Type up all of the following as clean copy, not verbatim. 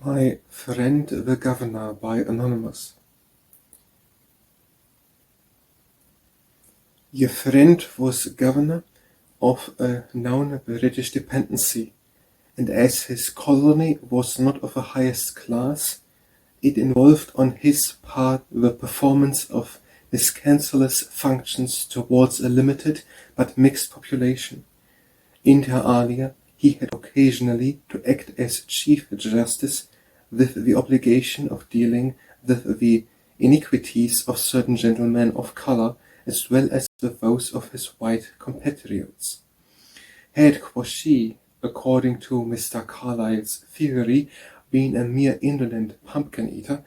My friend the governor by Anonymous. Your friend was governor of a known British dependency, and as his colony was not of the highest class, it involved on his part the performance of miscellaneous functions towards a limited but mixed population. Inter alia, he had occasionally to act as Chief Justice with the obligation of dealing with the iniquities of certain gentlemen of colour as well as with those of his white compatriots. Had Quashee, according to Mr. Carlyle's theory, been a mere indolent pumpkin-eater,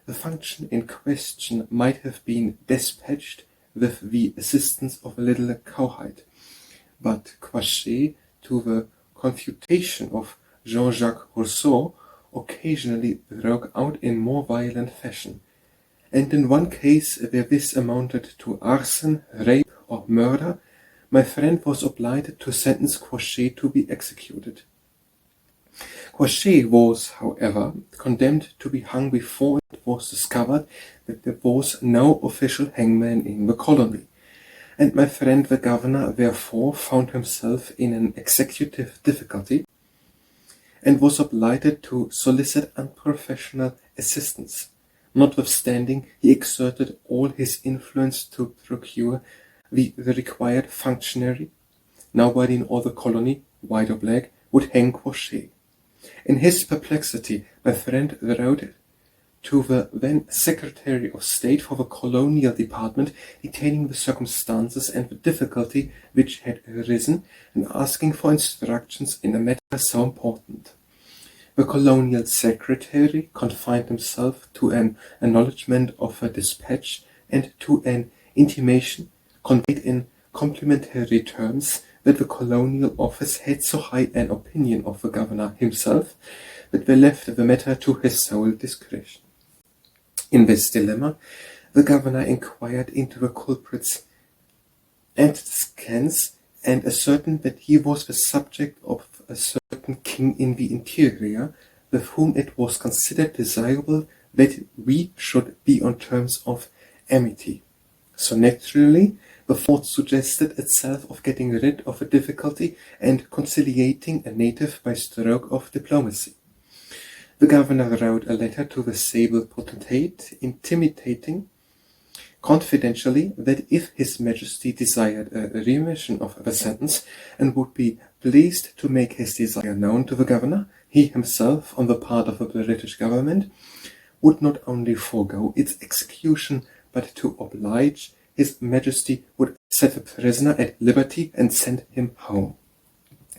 the function in question might have been despatched with the assistance of a little cowhide. But Quashee, to the confutation of Jean Jacques Rousseau, occasionally broke out in more violent fashion, and in one case where this amounted to arson, rape, or murder, my friend was obliged to sentence Quashee to be executed. Quashee was, however, condemned to be hung before it was discovered that there was no official hangman in the colony, and my friend the governor therefore found himself in an executive difficulty, and was obliged to solicit unprofessional assistance, notwithstanding he exerted all his influence to procure the required functionary. Nobody in all the colony, white or black, would hang Quashee. In his perplexity, my friend wrote to the then Secretary of State for the Colonial Department, detailing the circumstances and the difficulty which had arisen, and asking for instructions in a matter so important. The Colonial Secretary confined himself to an acknowledgment of a dispatch and to an intimation, conveyed in complimentary terms, that the Colonial Office had so high an opinion of the governor himself that they left the matter to his sole discretion. In this dilemma, the governor inquired into the culprit's antecedents, and ascertained that he was the subject of a certain king in the interior, with whom it was considered desirable that we should be on terms of amity. So naturally, the thought suggested itself of getting rid of a difficulty and conciliating a native by stroke of diplomacy. The governor wrote a letter to the sable potentate, intimating confidentially that if His Majesty desired a remission of the sentence and would be pleased to make his desire known to the governor, he himself, on the part of the British government, would not only forego its execution, but to oblige His Majesty would set the prisoner at liberty and send him home.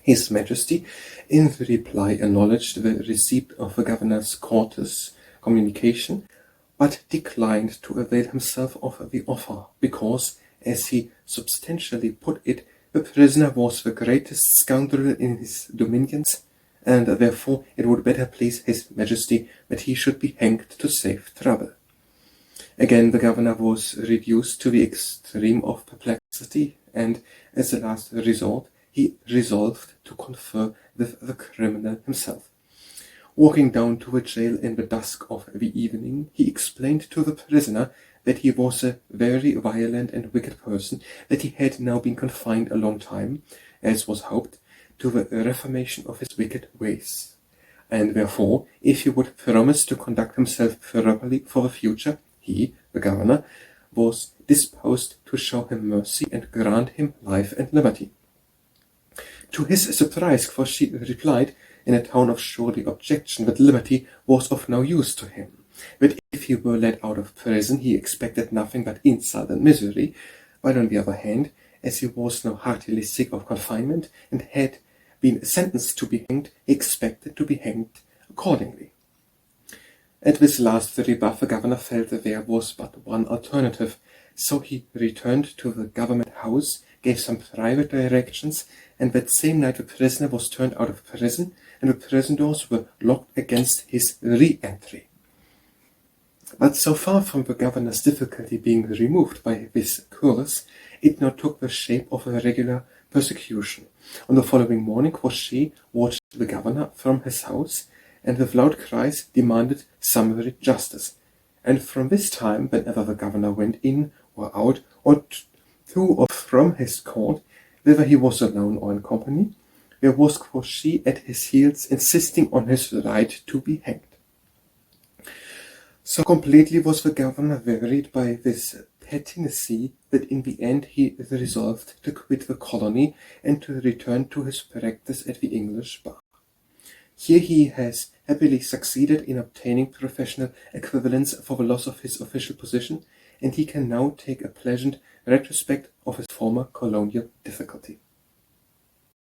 His Majesty, in the reply, acknowledged the receipt of the governor's courteous communication, but declined to avail himself of the offer, because, as he substantially put it, the prisoner was the greatest scoundrel in his dominions, and therefore it would better please His Majesty that he should be hanged to save trouble. Again, the governor was reduced to the extreme of perplexity, and, as a last resort, he resolved to confer with the criminal himself. Walking down to the jail in the dusk of the evening, he explained to the prisoner that he was a very violent and wicked person, that he had now been confined a long time, as was hoped, to the reformation of his wicked ways, and therefore, if he would promise to conduct himself properly for the future, he, the governor, was disposed to show him mercy and grant him life and liberty. To his surprise, Quashee replied, in a tone of surely objection, that liberty was of no use to him, that if he were let out of prison he expected nothing but insult and misery, while on the other hand, as he was now heartily sick of confinement, and had been sentenced to be hanged, he expected to be hanged accordingly. At this last rebuff, the governor felt that there was but one alternative, so he returned to the government house, gave some private directions, and that same night the prisoner was turned out of prison, and the prison doors were locked against his re-entry. But so far from the governor's difficulty being removed by this course, it now took the shape of a regular persecution. On the following morning, Quashee watched the governor from his house, and with loud cries demanded summary justice. And from this time, whenever the governor went in or out, or to or from his court, whether he was alone or in company, there was Quashee at his heels, insisting on his right to be hanged. So completely was the governor wearied by this pettiness that in the end he resolved to quit the colony and to return to his practice at the English bar. Here he has happily succeeded in obtaining professional equivalence for the loss of his official position, and he can now take a pleasant retrospect of his former colonial difficulty.